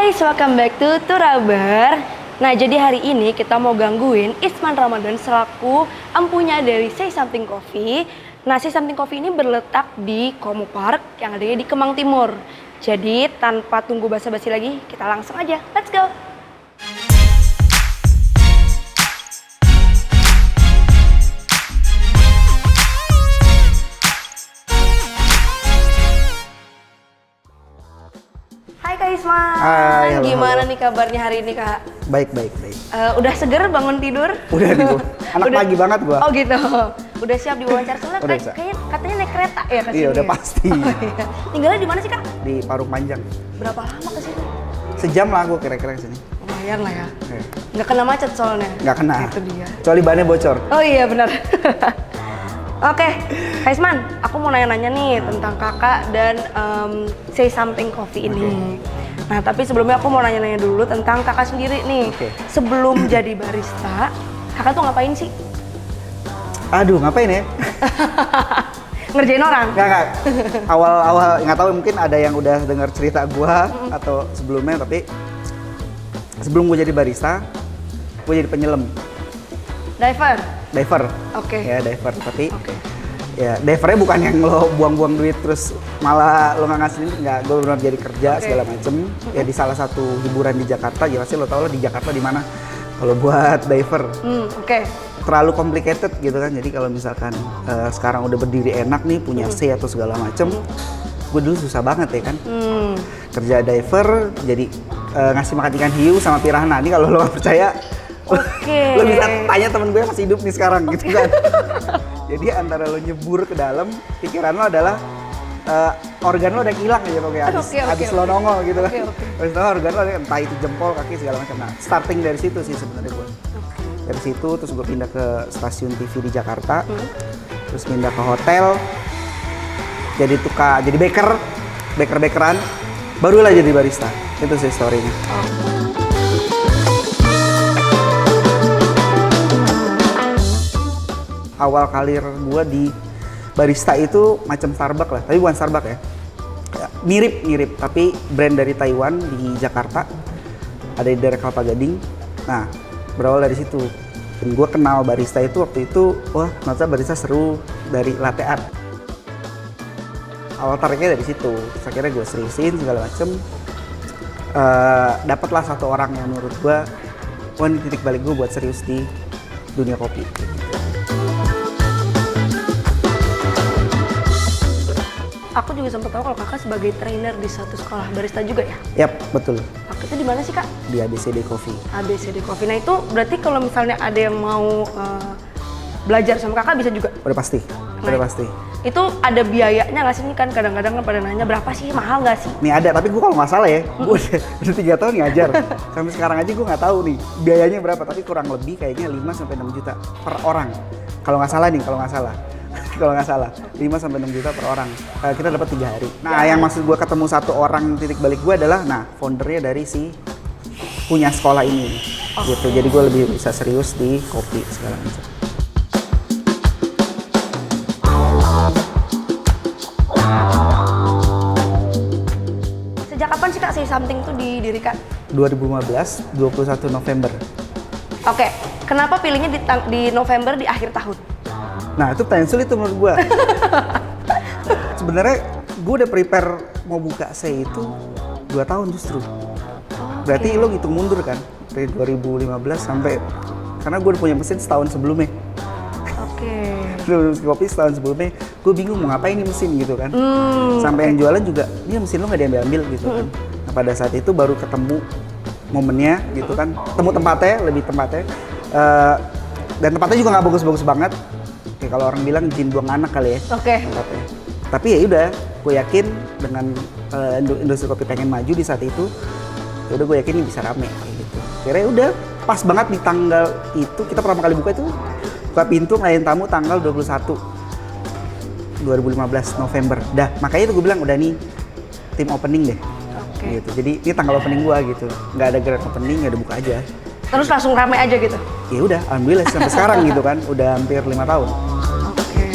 guys, welcome back to Turaber. Nah, jadi hari ini kita mau gangguin Isman Ramadan selaku empunya dari Say Something Coffee. Nah, Say Something Coffee ini berletak di Komo Park yang adanya di Kemang Timur. Jadi, tanpa tunggu basa-basi lagi, kita langsung aja. Let's go! Hai Kak Isman, Hai, halo, gimana halo. nih kabarnya hari ini Kak? Baik. Udah seger bangun tidur? Udah nih gua. Anak Udah- pagi banget gua. Oh gitu. Udah siap diwawancara soalnya Udah, kayaknya katanya naik kereta ya ke sini. Iya, udah ya? pasti. Oh, iya. Tinggalnya di mana sih Kak? Di Parung Panjang. Berapa lama ke sini? Sejam lah gua kira-kira kesini. Lumayan lah ya. Oke. Nggak kena macet soalnya. Nggak kena. Itu dia. Kecuali bannya bocor. Oh iya benar. Oke, Kak Isman, aku mau nanya-nanya nih tentang kakak dan Say Something Coffee ini. Nah, tapi sebelumnya aku mau nanya-nanya dulu tentang kakak sendiri nih. Oke. Sebelum jadi barista, kakak tuh ngapain sih? Aduh, ngapain ya? Ngerjain orang? Nggak. Awal-awal nggak tahu, mungkin ada yang udah dengar cerita gua atau sebelumnya, tapi sebelum gua jadi barista, gua jadi penyelam. Diver? Diver. Oke. Ya, diver. Tapi Oke. ya, divernya bukan yang lo buang-buang duit terus malah lo nggak ngasih duit, nggak. Gue benar jadi kerja Oke. segala macem. Ya di salah satu hiburan di Jakarta, ya pasti lo tau lah di Jakarta di mana. Kalau buat diver Oke. terlalu complicated gitu kan. Jadi kalau misalkan sekarang udah berdiri enak nih, punya C atau segala macem, gue dulu susah banget ya kan. Kerja diver, jadi ngasih makan ikan hiu sama piranha. Ini kalau lo nggak percaya, Oke. lo bisa tanya temen gue yang masih hidup nih sekarang gitu kan. Jadi antara lo nyebur ke dalam, pikiran lo adalah organ lo udah hilang aja pokoknya Oke. abis lo nongol gitu kan. Oke. Abis itu organ lo entah itu jempol, kaki segala macam. Nah, starting dari situ sih sebenarnya gue. Dari situ terus gue pindah ke stasiun TV di Jakarta. Terus pindah ke hotel. Jadi jadi bakeran. Barulah jadi barista. Itu sih story-nya. Awal karir gue di barista itu macam Starbucks lah, tapi bukan Starbucks ya. Mirip, tapi brand dari Taiwan di Jakarta, ada di daerah Kelapa Gading. Nah, berawal dari situ. Dan gue kenal barista itu waktu itu, wah ternyata barista seru dari latte art. Awal tariknya dari situ, terus akhirnya gue seriusin segala macem. Dapatlah satu orang yang menurut gue, wah ini titik balik gue buat serius di dunia kopi. Aku juga sempat tahu kalau kakak sebagai trainer di satu sekolah barista juga ya? Yap, betul. Aku itu di mana sih Kak? Di ABCD Coffee. ABCD Coffee. Nah itu berarti kalau misalnya ada yang mau belajar sama kakak bisa juga? Udah pasti, Nah, udah pasti. Itu ada biayanya nggak sih? Ini kan kadang-kadang kan pada nanya berapa sih, mahal nggak sih? Nih ada, tapi gue kalau nggak salah ya, gue udah 3 tahun ngajar. Sampai sekarang aja gue nggak tahu nih biayanya berapa, tapi kurang lebih kayaknya 5-6 juta per orang. Kalau nggak salah nih, kalau nggak salah 5-6 juta per orang. Kita dapat 3 hari. Nah, yang maksud gue ketemu satu orang, titik balik gue adalah, nah foundernya dari si punya sekolah ini, gitu. Jadi gue lebih bisa serius di kopi segala macam. Sejak kapan sih Kak Say Something tuh didirikan? 2015, 21 November. Oke, kenapa pilihnya di November di akhir tahun? Nah, itu pertanyaan sulit tuh menurut gue. Sebenarnya gue udah prepare mau buka Say itu 2 tahun justru. Berarti lo ngitung mundur kan dari 2015 sampai, karena gue udah punya mesin setahun sebelumnya. Oke. Sebelum kopi setahun sebelumnya, gue bingung mau ngapain nih mesin gitu kan. Sampai yang jualan juga, ini mesin lo nggak diambil gitu kan. Nah, pada saat itu baru ketemu momennya gitu kan, ketemu tempatnya, lebih tempatnya. Dan tempatnya juga nggak bagus-bagus banget. Ya, kalau orang bilang jin buang anak kali ya. Oke. Tempatnya. Tapi ya udah, gue yakin dengan industri kopi pengen maju di saat itu, ya udah gue yakin ini bisa rame kayak gitu. Akhirnya udah pas banget di tanggal itu, kita pertama kali buka itu buka pintu ngelayan tamu tanggal 21 2015 November. Dah, makanya itu gue bilang udah nih tim opening deh. Oke. Gitu. Jadi ini tanggal opening gue gitu. Nggak ada grand opening, ya udah buka aja. Terus langsung rame aja gitu? Ya udah, alhamdulillah sampai sekarang gitu kan, udah hampir 5 tahun. Oke.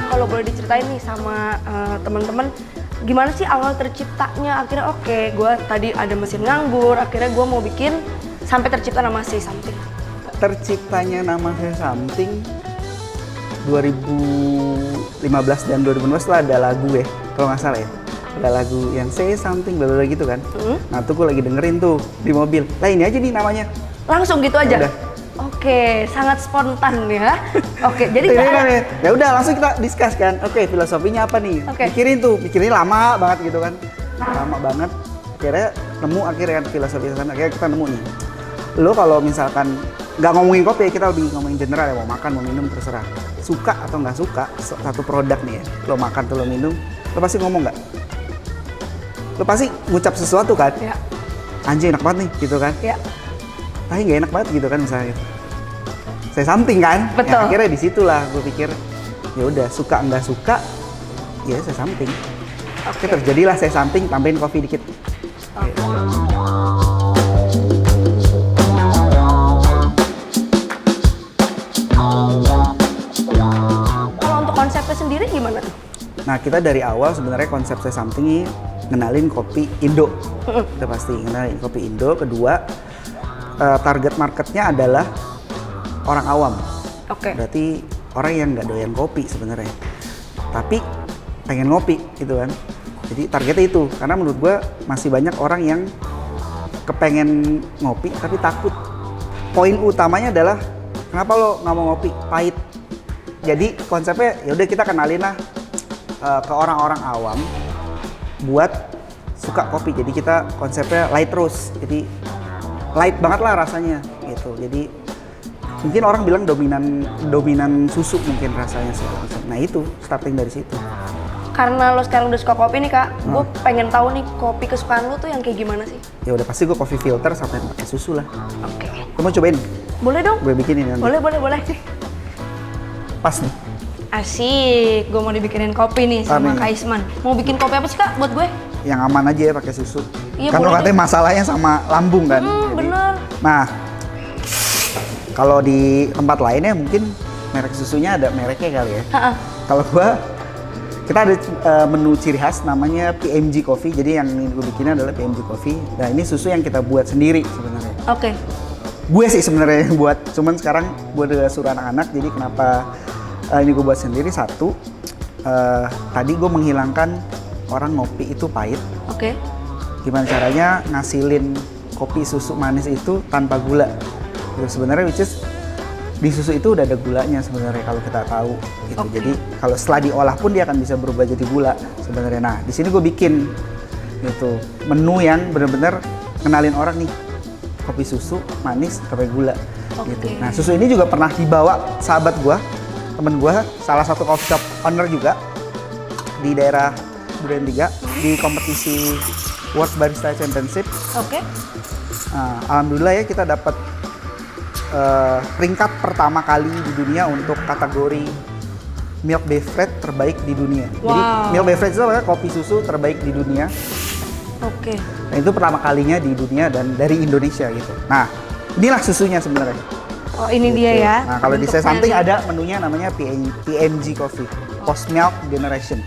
Nah, kalau boleh diceritain nih sama teman-teman, gimana sih awal terciptanya? Akhirnya oke, gue tadi ada mesin nganggur, akhirnya gue mau bikin sampai tercipta nama Say Something. Terciptanya nama Say Something 2015 dan 2016 lah ada lagu ya, kalau nggak salah ya. Ada lagu yang Say Something bla gitu kan. Nah tuh gue lagi dengerin tuh di mobil. Lah ini aja nih namanya. Langsung gitu aja? Udah. Oke, sangat spontan ya. Oke, jadi ya udah langsung kita discuss kan. Oke, filosofinya apa nih? Oke. Mikirin lama banget gitu kan. Lama banget. Akhirnya kan filosofi sana. Akhirnya kita nemu nih. Lo kalau misalkan nggak ngomongin kopi, kita lebih ngomongin general ya, mau makan mau minum terserah. Suka atau nggak suka satu produk nih ya. Lo makan tuh lo minum, lo pasti ngomong nggak? Lo pasti ngucap sesuatu kan? Ya. Anjing enak banget nih gitu kan? Ya. Tapi nggak enak banget gitu kan misalnya gitu. Say Something kan? Betul. Ya, akhirnya disitulah gue pikir ya udah suka nggak suka ya Say Something. Oke. Terjadilah Say Something, tambahin kopi dikit. Kalau untuk konsepnya sendiri gimana tuh? Nah kita dari awal sebenarnya konsep Say Something ini ngenalin kopi Indo. Udah pasti ngenalin kopi Indo. Kedua target marketnya adalah orang awam. Oke. Berarti orang yang nggak doyan kopi sebenarnya, tapi pengen ngopi gitu kan. Jadi targetnya itu, karena menurut gue masih banyak orang yang kepengen ngopi tapi takut. Poin utamanya adalah kenapa lo nggak mau ngopi? Pahit. Jadi konsepnya ya udah kita kenalin lah ke orang-orang awam buat suka kopi. Jadi kita konsepnya light roast. Jadi light banget lah rasanya gitu. Jadi mungkin orang bilang dominan susu mungkin rasanya sih. Nah itu starting dari situ. Karena lo sekarang udah suka kopi nih kak, gue pengen tahu nih kopi kesukaan lo tuh yang kayak gimana sih? Ya udah pasti gue coffee filter sampai pakai susu lah. Oke. Lo mau cobain? Boleh dong. Gue bikinin nanti. Boleh. Pas nih. Asik, gue mau dibikinin kopi nih sama Kak Isman. Mau bikin kopi apa sih kak buat gue? Yang aman aja ya pakai susu. Iya, kan lo boleh katanya masalahnya sama lambung kan. Bener. Nah, kalau di tempat lainnya mungkin merek susunya ada mereknya kali ya. Kalau kita ada menu ciri khas namanya PMG Coffee. Jadi yang gue bikinnya adalah PMG Coffee. Nah ini susu yang kita buat sendiri sebenarnya. Oke. Gue sih sebenarnya yang buat. Cuman sekarang gue udah suruh anak-anak. Jadi kenapa ini gue buat sendiri? Satu, tadi gue menghilangkan orang ngopi itu pahit. Oke. Gimana caranya ngasilin kopi susu manis itu tanpa gula? Gitu sebenarnya, which is di susu itu udah ada gulanya sebenarnya kalau kita tahu. Gitu. Okay. Jadi kalau setelah diolah pun dia akan bisa berubah jadi gula sebenarnya. Nah di sini gue bikin gitu menu yang benar-benar kenalin orang nih kopi susu manis tanpa gula. Okay. Gitu. Nah susu ini juga pernah dibawa sahabat gue, temen gue, salah satu coffee shop owner juga di daerah Duren 3 di kompetisi World Barista Championship. Oke. Nah, alhamdulillah ya kita dapat peringkat pertama kali di dunia untuk kategori milk beverage terbaik di dunia. Wow. Jadi milk beverage itu adalah kopi susu terbaik di dunia. Oke. Nah itu pertama kalinya di dunia dan dari Indonesia gitu. Nah inilah susunya sebenarnya. Oh ini Gitu. dia ya. Nah kalau di Say Something bentuknya. ada menunya namanya PMG Coffee, Post Milk Generation.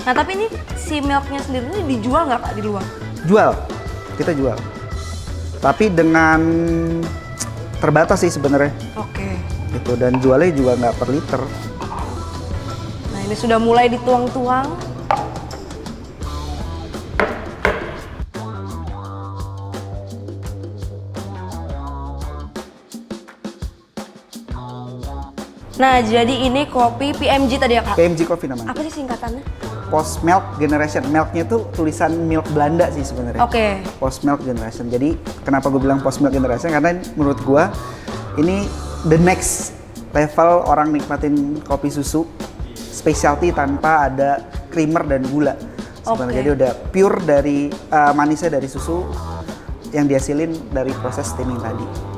Nah tapi ini si milknya sendiri ini dijual nggak kak di luar? Jual, kita jual. Tapi dengan terbatas sih sebenarnya. Oke. Gitu, dan jualnya juga nggak per liter. Nah ini sudah mulai dituang-tuang. Nah jadi ini kopi PMG tadi ya kak? PMG Coffee namanya. Apa sih singkatannya? Post Milk Generation. Milknya tuh tulisan milk Belanda sih sebenarnya. Oke. Post Milk Generation. Jadi kenapa gue bilang Post Milk Generation? Karena menurut gue ini the next level orang nikmatin kopi susu specialty tanpa ada creamer dan gula. Sebenarnya Oke. jadi udah pure dari manisnya dari susu yang dihasilin dari proses steaming tadi.